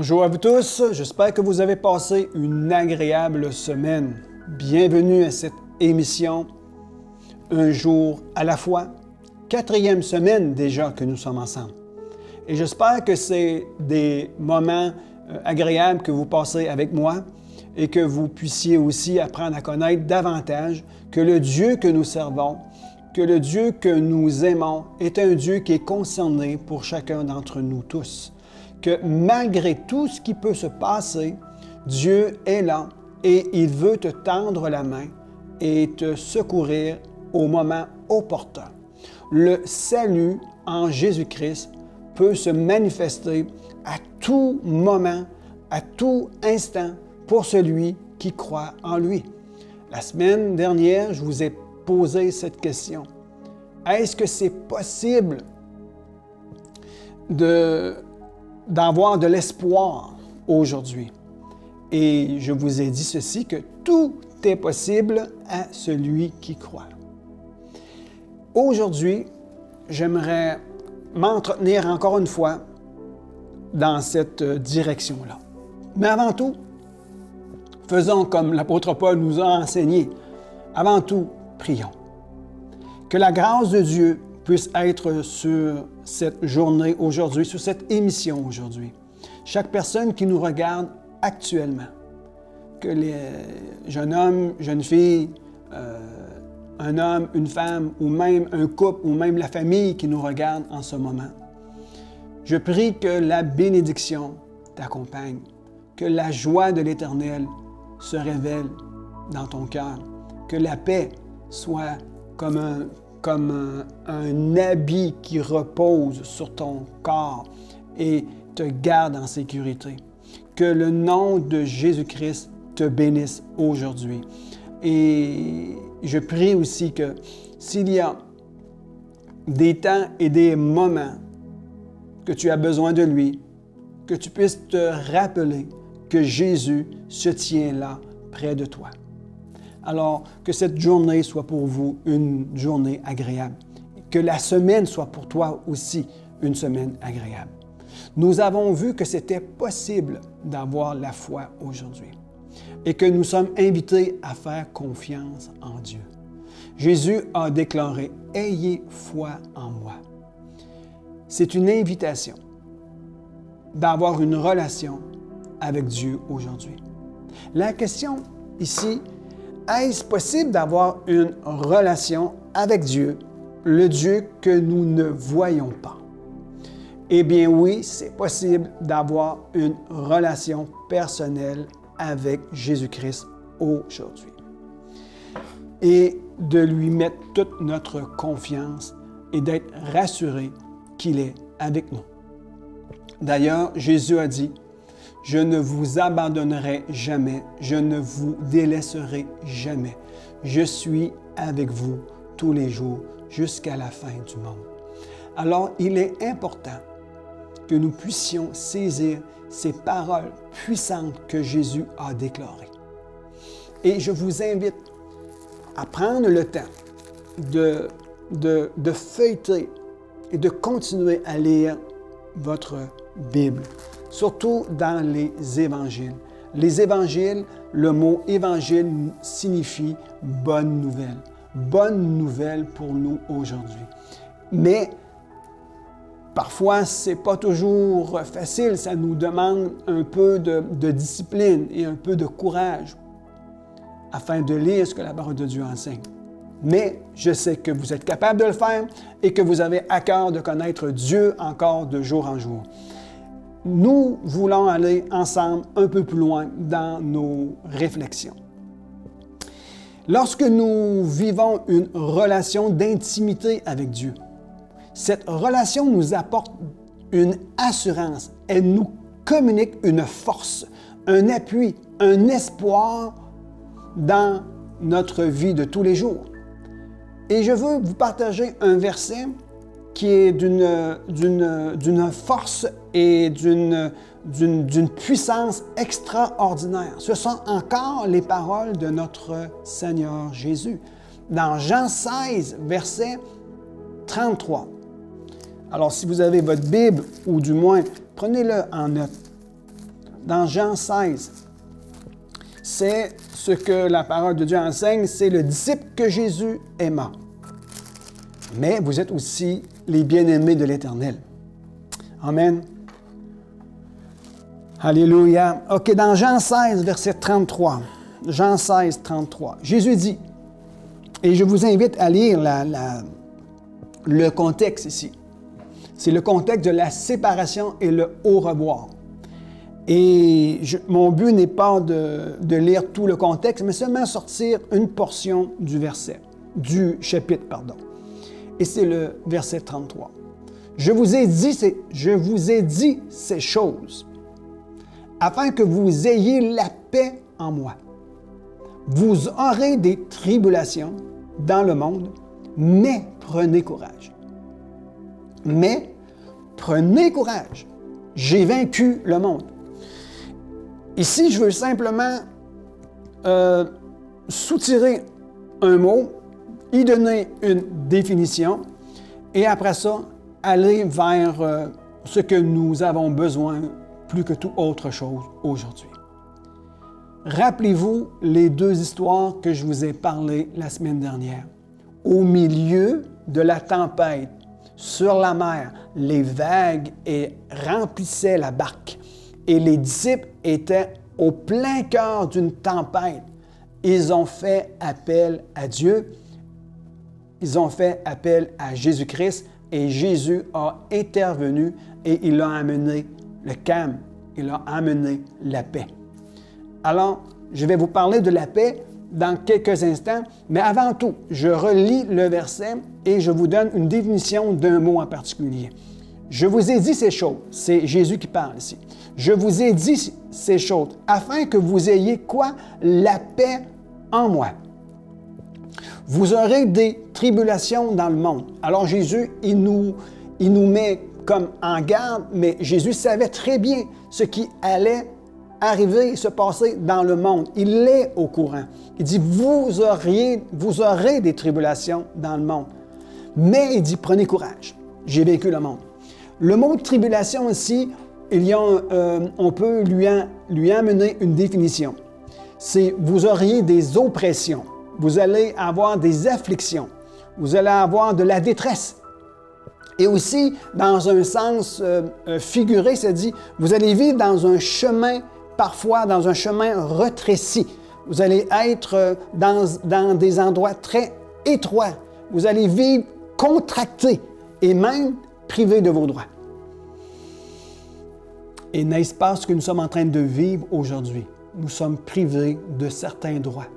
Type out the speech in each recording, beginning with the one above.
Bonjour à vous tous, j'espère que vous avez passé une agréable semaine. Bienvenue à cette émission Un jour à la fois, 4e semaine déjà que nous sommes ensemble. Et j'espère que c'est des moments agréables que vous passez avec moi et que vous puissiez aussi apprendre à connaître davantage que le Dieu que nous servons, que le Dieu que nous aimons est un Dieu qui est concerné pour chacun d'entre nous tous. Que malgré tout ce qui peut se passer, Dieu est là et il veut te tendre la main et te secourir au moment opportun. Le salut en Jésus-Christ peut se manifester à tout moment, à tout instant pour celui qui croit en lui. La semaine dernière, je vous ai posé cette question. Est-ce que c'est possible d'avoir de l'espoir aujourd'hui? Et je vous ai dit ceci, que tout est possible à celui qui croit. Aujourd'hui, j'aimerais m'entretenir encore une fois dans cette direction-là. Mais avant tout, faisons comme l'apôtre Paul nous a enseigné. Avant tout, prions. Que la grâce de Dieu puisse être sur cette journée aujourd'hui, sur cette émission aujourd'hui. Chaque personne qui nous regarde actuellement, que les jeunes hommes, jeunes filles, un homme, une femme, ou même un couple, ou même la famille qui nous regarde en ce moment. Je prie que la bénédiction t'accompagne, que la joie de l'Éternel se révèle dans ton cœur, que la paix soit comme un habit qui repose sur ton corps et te garde en sécurité. Que le nom de Jésus-Christ te bénisse aujourd'hui. Et je prie aussi que s'il y a des temps et des moments que tu as besoin de lui, que tu puisses te rappeler que Jésus se tient là près de toi. Alors, que cette journée soit pour vous une journée agréable. Que la semaine soit pour toi aussi une semaine agréable. Nous avons vu que c'était possible d'avoir la foi aujourd'hui et que nous sommes invités à faire confiance en Dieu. Jésus a déclaré « Ayez foi en moi ». C'est une invitation d'avoir une relation avec Dieu aujourd'hui. La question ici, est-ce possible d'avoir une relation avec Dieu, le Dieu que nous ne voyons pas? Eh bien oui, c'est possible d'avoir une relation personnelle avec Jésus-Christ aujourd'hui. Et de lui mettre toute notre confiance et d'être rassuré qu'il est avec nous. D'ailleurs, Jésus a dit, « Je ne vous abandonnerai jamais, je ne vous délaisserai jamais. Je suis avec vous tous les jours jusqu'à la fin du monde. » Alors, il est important que nous puissions saisir ces paroles puissantes que Jésus a déclarées. Et je vous invite à prendre le temps de feuilleter et de continuer à lire votre Bible, surtout dans les évangiles. Les évangiles, le mot évangile signifie bonne nouvelle. Bonne nouvelle pour nous aujourd'hui. Mais parfois, ce n'est pas toujours facile. Ça nous demande un peu de discipline et un peu de courage afin de lire ce que la parole de Dieu enseigne. Mais je sais que vous êtes capable de le faire et que vous avez à cœur de connaître Dieu encore de jour en jour. Nous voulons aller ensemble un peu plus loin dans nos réflexions. Lorsque nous vivons une relation d'intimité avec Dieu, cette relation nous apporte une assurance. Elle nous communique une force, un appui, un espoir dans notre vie de tous les jours. Et je veux vous partager un verset qui est d'une force et d'une puissance extraordinaire. Ce sont encore les paroles de notre Seigneur Jésus. Dans Jean 16, verset 33. Alors, si vous avez votre Bible, ou du moins, prenez-le en note. dans Jean 16, c'est ce que la parole de Dieu enseigne, c'est le disciple que Jésus aima. Mais vous êtes aussi les bien-aimés de l'Éternel. Amen. Alléluia. OK, dans Jean 16, verset 33. Jean 16, 33. Jésus dit, et je vous invite à lire le contexte ici. C'est le contexte de la séparation et le au revoir. Et mon but n'est pas de lire tout le contexte, mais seulement sortir une portion du verset, du chapitre, pardon. Et c'est le verset 33. Je vous ai dit ces choses, afin que vous ayez la paix en moi. Vous aurez des tribulations dans le monde, mais prenez courage. Mais prenez courage. J'ai vaincu le monde. Ici, je veux simplement soutirer un mot, y donner une définition, et après ça, aller vers ce que nous avons besoin plus que toute autre chose aujourd'hui. Rappelez-vous les deux histoires que je vous ai parlé la semaine dernière. Au milieu de la tempête, sur la mer, les vagues remplissaient la barque et les disciples étaient au plein cœur d'une tempête. Ils ont fait appel à Dieu, ils ont fait appel à Jésus-Christ et Jésus a intervenu et il a amené le calme, il a amené la paix. Alors, je vais vous parler de la paix dans quelques instants, mais avant tout, je relis le verset et je vous donne une définition d'un mot en particulier. Je vous ai dit ces choses, c'est Jésus qui parle ici. Je vous ai dit ces choses afin que vous ayez quoi? La paix en moi. Vous aurez des tribulations dans le monde. Alors Jésus, il nous met comme en garde, mais Jésus savait très bien ce qui allait arriver et se passer dans le monde. Il est au courant. Il dit, vous aurez des tribulations dans le monde. Mais il dit, prenez courage. J'ai vaincu le monde. Le mot tribulation ici, on peut lui amener une définition. C'est, vous auriez des oppressions. Vous allez avoir des afflictions. Vous allez avoir de la détresse. Et aussi, dans un sens figuré, ça dit, vous allez vivre dans un chemin, parfois dans un chemin retréci. Vous allez être dans des endroits très étroits. Vous allez vivre contracté et même privé de vos droits. Et n'est-ce pas ce que nous sommes en train de vivre aujourd'hui? Nous sommes privés de certains droits.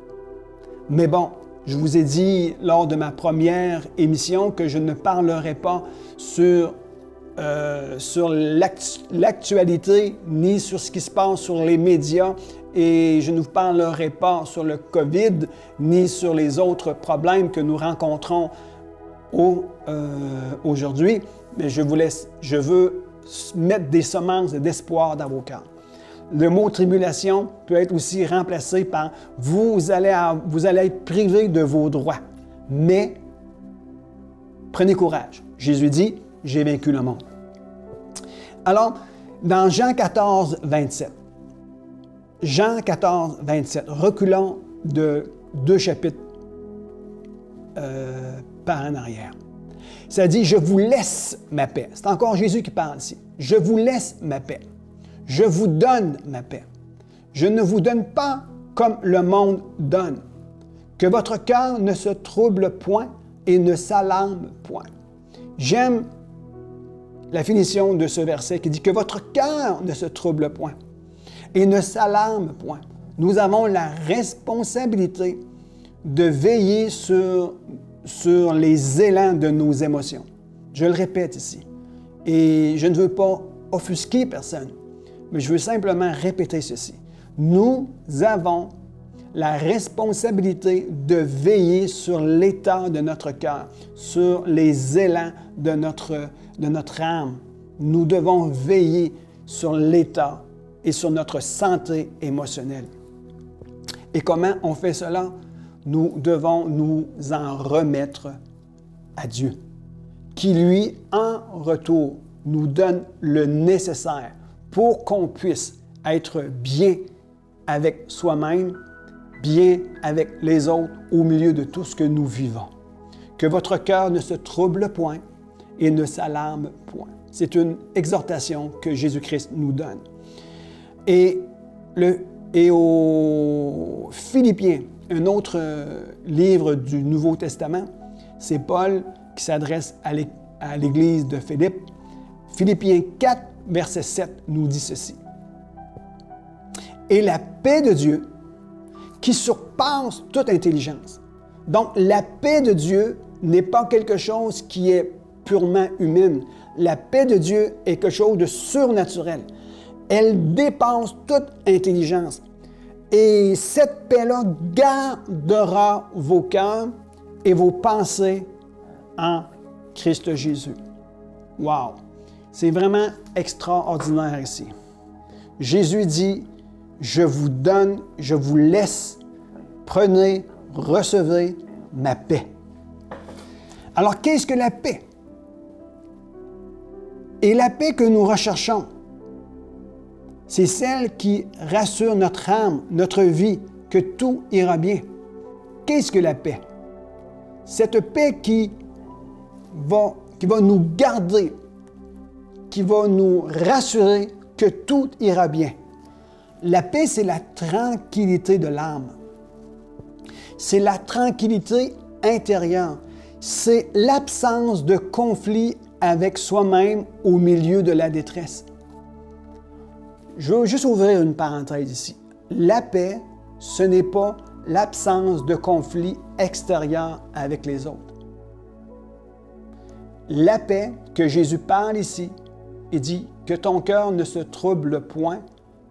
Mais bon, je vous ai dit lors de ma première émission que je ne parlerai pas sur l'actualité ni sur ce qui se passe sur les médias et je ne vous parlerai pas sur le COVID ni sur les autres problèmes que nous rencontrons aujourd'hui. Mais je veux mettre des semences d'espoir dans vos cœurs. Le mot tribulation peut être aussi remplacé par vous allez être privé de vos droits. Mais prenez courage. Jésus dit, j'ai vaincu le monde. Alors, dans Jean 14, 27, reculons de 2 chapitres par en arrière. Ça dit, je vous laisse ma paix. C'est encore Jésus qui parle ici. Je vous laisse ma paix. Je vous donne ma paix. Je ne vous donne pas comme le monde donne. Que votre cœur ne se trouble point et ne s'alarme point. J'aime la finition de ce verset qui dit que votre cœur ne se trouble point et ne s'alarme point. Nous avons la responsabilité de veiller sur les élans de nos émotions. Je le répète ici. Et je ne veux pas offusquer personne. Mais je veux simplement répéter ceci. Nous avons la responsabilité de veiller sur l'état de notre cœur, sur les élans de notre âme. Nous devons veiller sur l'état et sur notre santé émotionnelle. Et comment on fait cela? Nous devons nous en remettre à Dieu, qui lui, en retour, nous donne le nécessaire pour qu'on puisse être bien avec soi-même, bien avec les autres au milieu de tout ce que nous vivons. Que votre cœur ne se trouble point et ne s'alarme point. C'est une exhortation que Jésus-Christ nous donne. Et aux Philippiens, un autre livre du Nouveau Testament, c'est Paul qui s'adresse à l'Église de Philippe. Philippiens 4, verset 7 nous dit ceci. « Et la paix de Dieu, qui surpasse toute intelligence. » Donc, la paix de Dieu n'est pas quelque chose qui est purement humaine. La paix de Dieu est quelque chose de surnaturel. Elle dépasse toute intelligence. Et cette paix-là gardera vos cœurs et vos pensées en Christ Jésus. Wow! C'est vraiment extraordinaire ici. Jésus dit, « Je vous donne, je vous laisse, prenez, recevez ma paix. » Alors, qu'est-ce que la paix? Et la paix que nous recherchons, c'est celle qui rassure notre âme, notre vie, que tout ira bien. Qu'est-ce que la paix? Cette paix qui va nous garder, qui va nous rassurer que tout ira bien. La paix, c'est la tranquillité de l'âme. C'est la tranquillité intérieure. C'est l'absence de conflit avec soi-même au milieu de la détresse. Je veux juste ouvrir une parenthèse ici. La paix, ce n'est pas l'absence de conflit extérieur avec les autres. La paix que Jésus parle ici, il dit que ton cœur ne se trouble point,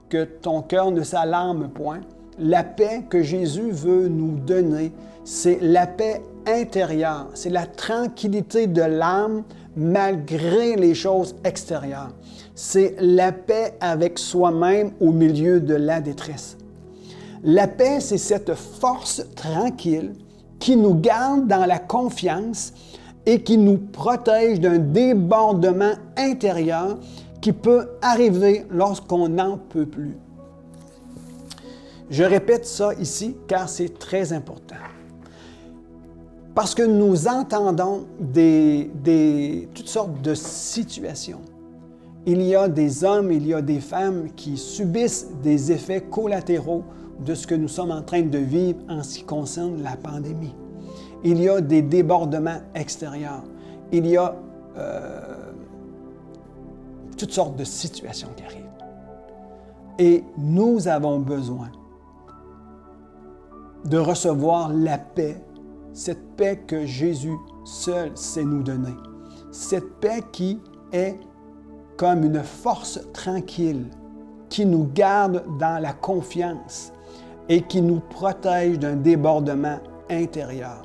que ton cœur ne s'alarme point. La paix que Jésus veut nous donner, c'est la paix intérieure, c'est la tranquillité de l'âme malgré les choses extérieures. C'est la paix avec soi-même au milieu de la détresse. La paix, c'est cette force tranquille qui nous garde dans la confiance et qui nous protège d'un débordement intérieur qui peut arriver lorsqu'on n'en peut plus. Je répète ça ici car c'est très important. Parce que nous entendons toutes sortes de situations. Il y a des hommes, il y a des femmes qui subissent des effets collatéraux de ce que nous sommes en train de vivre en ce qui concerne la pandémie. Il y a des débordements extérieurs. Il y a toutes sortes de situations qui arrivent. Et nous avons besoin de recevoir la paix, cette paix que Jésus seul sait nous donner. Cette paix qui est comme une force tranquille qui nous garde dans la confiance et qui nous protège d'un débordement intérieur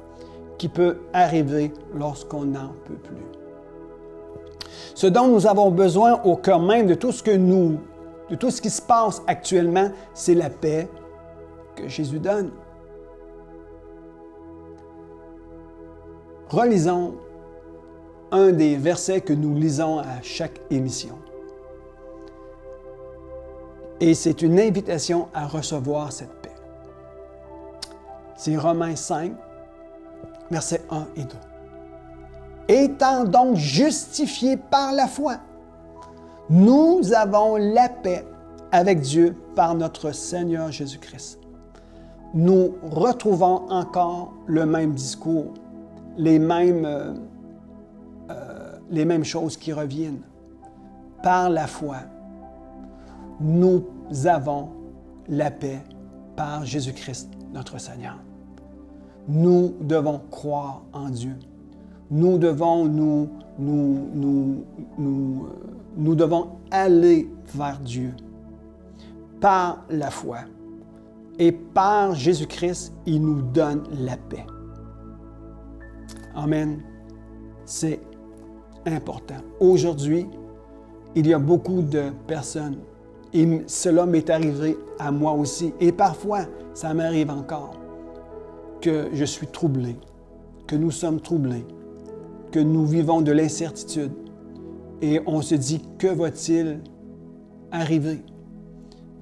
qui peut arriver lorsqu'on n'en peut plus. Ce dont nous avons besoin au cœur même de tout ce qui se passe actuellement, c'est la paix que Jésus donne. Relisons un des versets que nous lisons à chaque émission. Et c'est une invitation à recevoir cette paix. C'est Romains 5, versets 1 et 2. Étant donc justifiés par la foi, nous avons la paix avec Dieu par notre Seigneur Jésus-Christ. Nous retrouvons encore le même discours, les mêmes choses qui reviennent. Par la foi, nous avons la paix par Jésus-Christ, notre Seigneur. Nous devons croire en Dieu. Nous devons nous devons aller vers Dieu par la foi. Et par Jésus-Christ, il nous donne la paix. Amen. C'est important. Aujourd'hui, il y a beaucoup de personnes, et cela m'est arrivé à moi aussi, et parfois, ça m'arrive encore, que je suis troublé, que nous sommes troublés, que nous vivons de l'incertitude, et on se dit, que va-t-il arriver?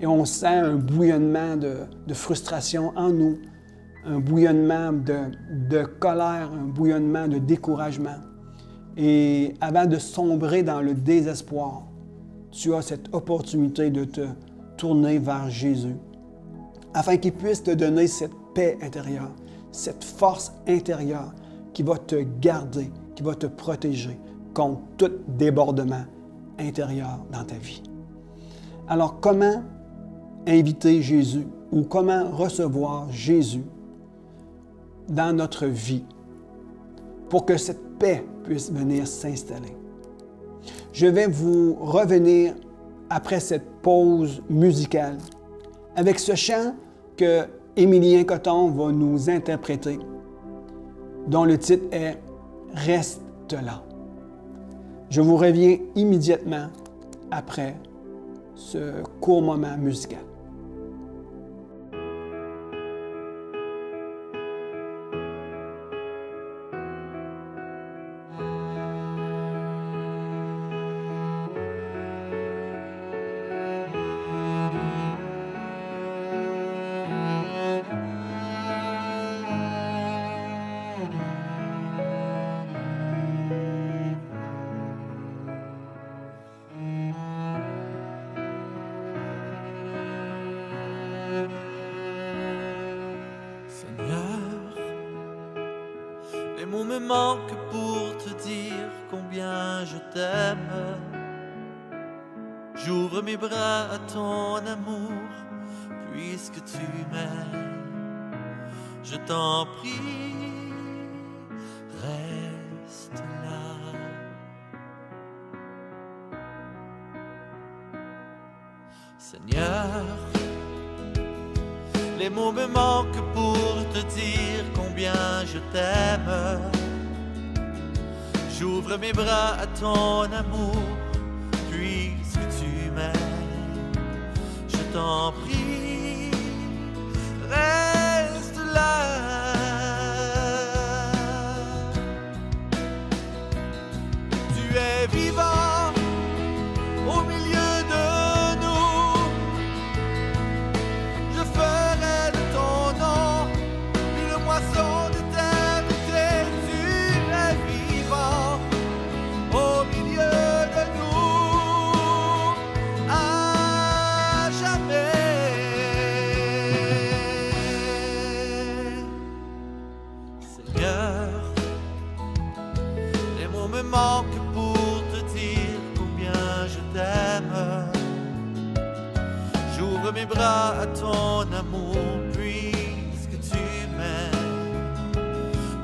et on sent un bouillonnement de frustration en nous, un bouillonnement de colère, un bouillonnement de découragement. Et avant de sombrer dans le désespoir, tu as cette opportunité de te tourner vers Jésus, afin qu'il puisse te donner cette paix intérieure, cette force intérieure qui va te garder, qui va te protéger contre tout débordement intérieur dans ta vie. Alors, comment inviter Jésus ou comment recevoir Jésus dans notre vie pour que cette paix puisse venir s'installer? Je vais vous revenir après cette pause musicale avec ce chant que Émilien Coton va nous interpréter, dont le titre est « Reste là ». Je vous reviens immédiatement après ce court moment musical. Les mots me manquent pour te dire combien je t'aime. J'ouvre mes bras à ton amour, puisque tu m'aimes. Je t'en prie, reste là. Seigneur, les mots me manquent pour te dire combien je t'aime. J'ouvre mes bras à ton amour, puisque tu m'aimes. Je t'en prie, reste là. Tu es vivant au milieu de nous. Je ferai de ton nom une moisson d'éternité. Tu es vivant au milieu de nous, à jamais. Seigneur, les mots me manquent pour te dire combien je t'aime. J'ouvre mes bras à ton amour, puisque tu m'aimes.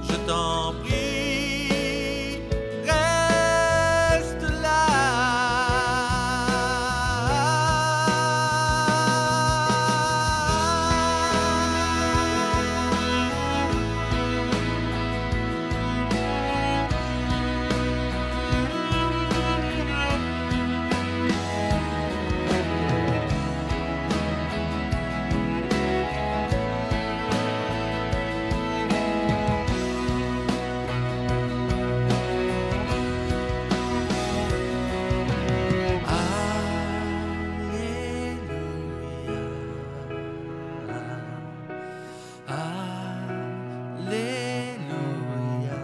Je t'en prie, reste là. Alléluia.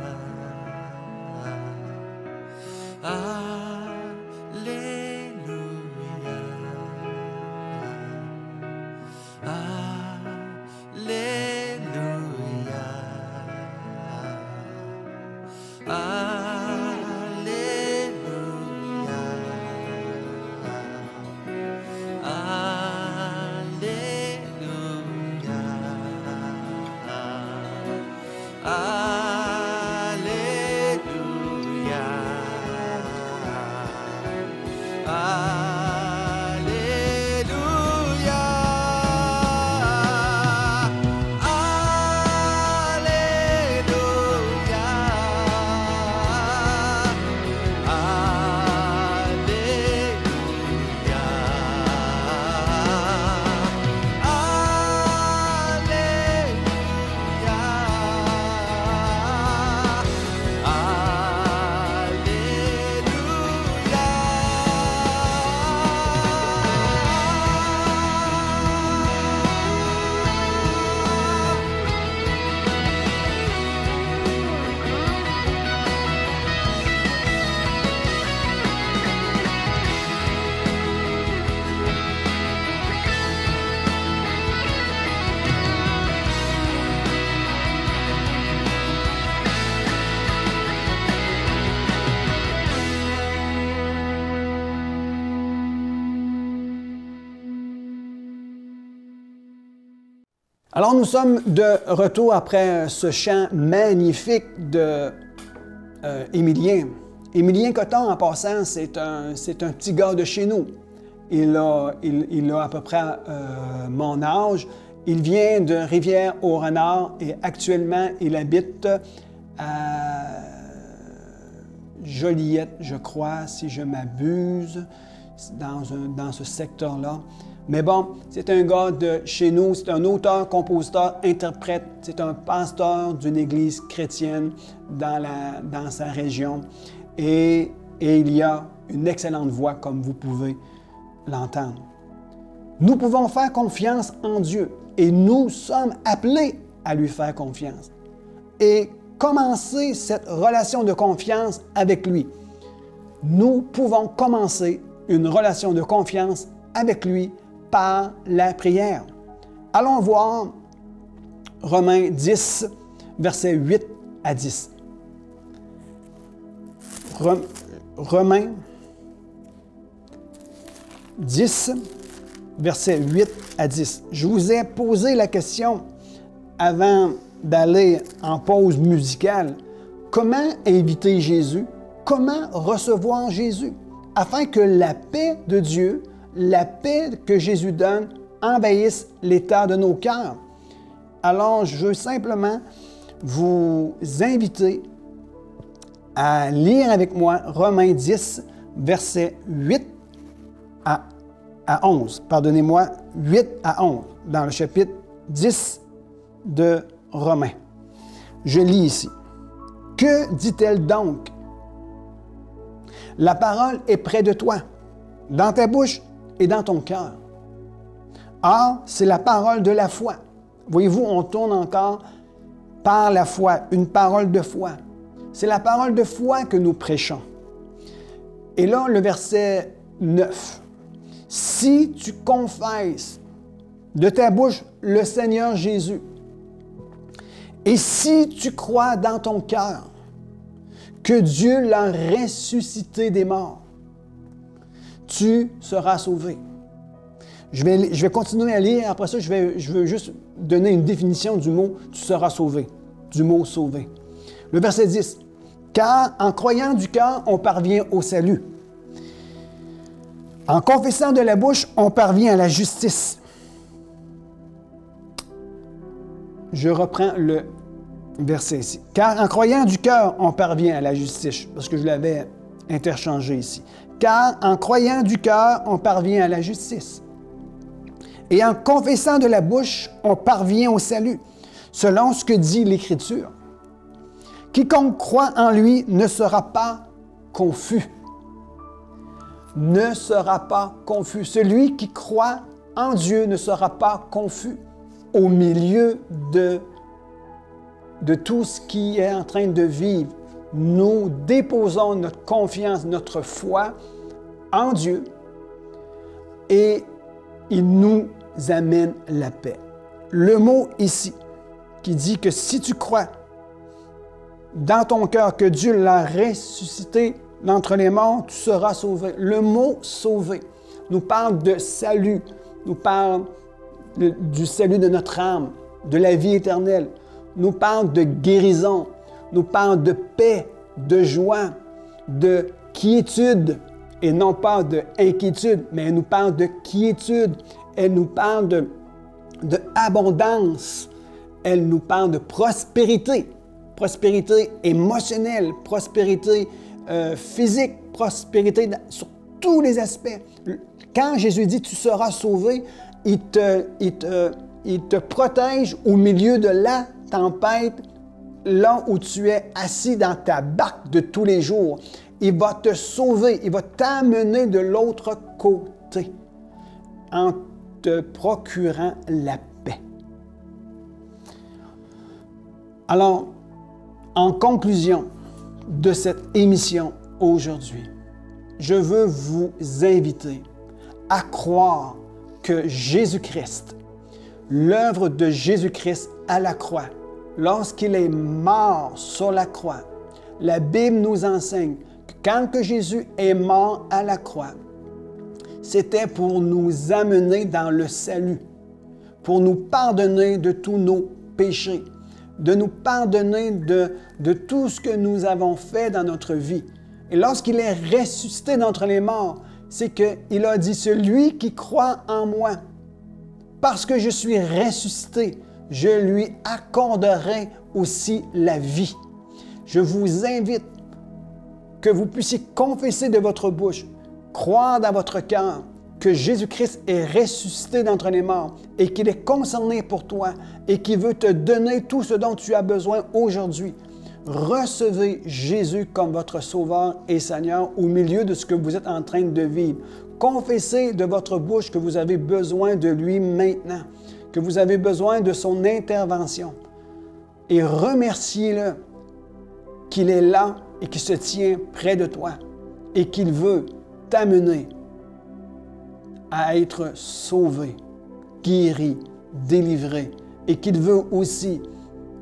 Alors nous sommes de retour après ce chant magnifique de Émilien. Émilien Coton, en passant, c'est un petit gars de chez nous. Il a à peu près mon âge. Il vient de Rivière-au-Renard et actuellement, il habite à Joliette, je crois, si je m'abuse, dans ce secteur-là. Mais bon, c'est un gars de chez nous, c'est un auteur, compositeur, interprète, c'est un pasteur d'une église chrétienne dans sa région. Et il y a une excellente voix, comme vous pouvez l'entendre. Nous pouvons faire confiance en Dieu et nous sommes appelés à lui faire confiance. Et commencer cette relation de confiance avec lui. Nous pouvons commencer une relation de confiance avec lui par la prière. Allons voir Romains 10, versets 8 à 10. Romains 10, versets 8 à 10. Je vous ai posé la question avant d'aller en pause musicale. Comment inviter Jésus? Comment recevoir Jésus? Afin que la paix de Dieu, la paix que Jésus donne, envahisse l'état de nos cœurs. Alors, je veux simplement vous inviter à lire avec moi Romains 10, versets 8 à 11. Pardonnez-moi, 8 à 11, dans le chapitre 10 de Romains. Je lis ici. Que dit-elle donc? La parole est près de toi, dans ta bouche et dans ton cœur. Or, c'est la parole de la foi. Voyez-vous, on tourne encore par la foi, une parole de foi. C'est la parole de foi que nous prêchons. Et là, le verset 9. Si tu confesses de ta bouche le Seigneur Jésus, et si tu crois dans ton cœur que Dieu l'a ressuscité des morts, tu seras sauvé. Je vais continuer à lire. Après ça, je veux juste donner une définition du mot « tu seras sauvé », du mot « sauvé ». Le verset 10. « Car en croyant du cœur, on parvient au salut. En confessant de la bouche, on parvient à la justice. » Je reprends le verset ici. « Car en croyant du cœur, on parvient à la justice. » Parce que je l'avais interchangé ici. « Car en croyant du cœur, on parvient à la justice. Et en confessant de la bouche, on parvient au salut, selon ce que dit l'Écriture. Quiconque croit en lui ne sera pas confus. » Ne sera pas confus. Celui qui croit en Dieu ne sera pas confus au milieu de tout ce qui est en train de vivre. Nous déposons notre confiance, notre foi en Dieu et il nous amène la paix. Le mot ici qui dit que si tu crois dans ton cœur que Dieu l'a ressuscité d'entre les morts, tu seras sauvé. Le mot « sauver » nous parle de salut, nous parle du salut de notre âme, de la vie éternelle, nous parle de guérison, nous parle de paix, de joie, de quiétude, et non pas d'inquiétude, mais elle nous parle de quiétude, elle nous parle de abondance, elle nous parle de prospérité, prospérité émotionnelle, prospérité physique, prospérité sur tous les aspects. Quand Jésus dit « tu seras sauvé », il te protège au milieu de la tempête, là où tu es assis dans ta barque de tous les jours. Il va te sauver, il va t'amener de l'autre côté en te procurant la paix. Alors, en conclusion de cette émission aujourd'hui, je veux vous inviter à croire que Jésus-Christ, l'œuvre de Jésus-Christ à la croix, lorsqu'il est mort sur la croix, la Bible nous enseigne que quand que Jésus est mort à la croix, c'était pour nous amener dans le salut, pour nous pardonner de tous nos péchés, de nous pardonner de tout ce que nous avons fait dans notre vie. Et lorsqu'il est ressuscité d'entre les morts, c'est qu'il a dit, celui qui croit en moi, parce que je suis ressuscité, je lui accorderai aussi la vie. Je vous invite que vous puissiez confesser de votre bouche, croire dans votre cœur que Jésus-Christ est ressuscité d'entre les morts et qu'il est concerné pour toi et qu'il veut te donner tout ce dont tu as besoin aujourd'hui. Recevez Jésus comme votre Sauveur et Seigneur au milieu de ce que vous êtes en train de vivre. Confessez de votre bouche que vous avez besoin de lui maintenant, que vous avez besoin de son intervention. Et remerciez-le qu'il est là et qu'il se tient près de toi et qu'il veut t'amener à être sauvé, guéri, délivré et qu'il veut aussi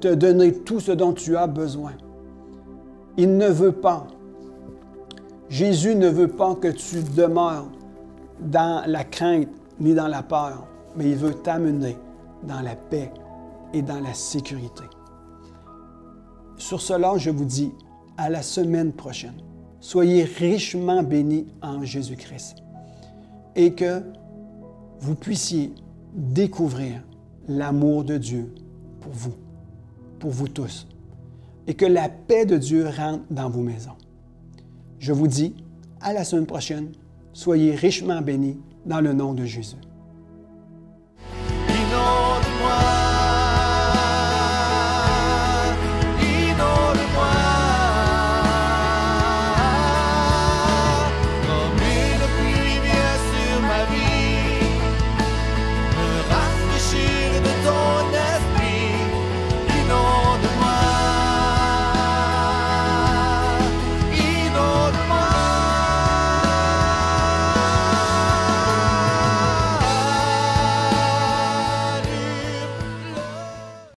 te donner tout ce dont tu as besoin. Il ne veut pas, Jésus ne veut pas que tu demeures dans la crainte ni dans la peur, mais il veut t'amener dans la paix et dans la sécurité. Sur cela, je vous dis à la semaine prochaine. Soyez richement bénis en Jésus-Christ et que vous puissiez découvrir l'amour de Dieu pour vous tous, et que la paix de Dieu rentre dans vos maisons. Je vous dis à la semaine prochaine. Soyez richement bénis dans le nom de Jésus.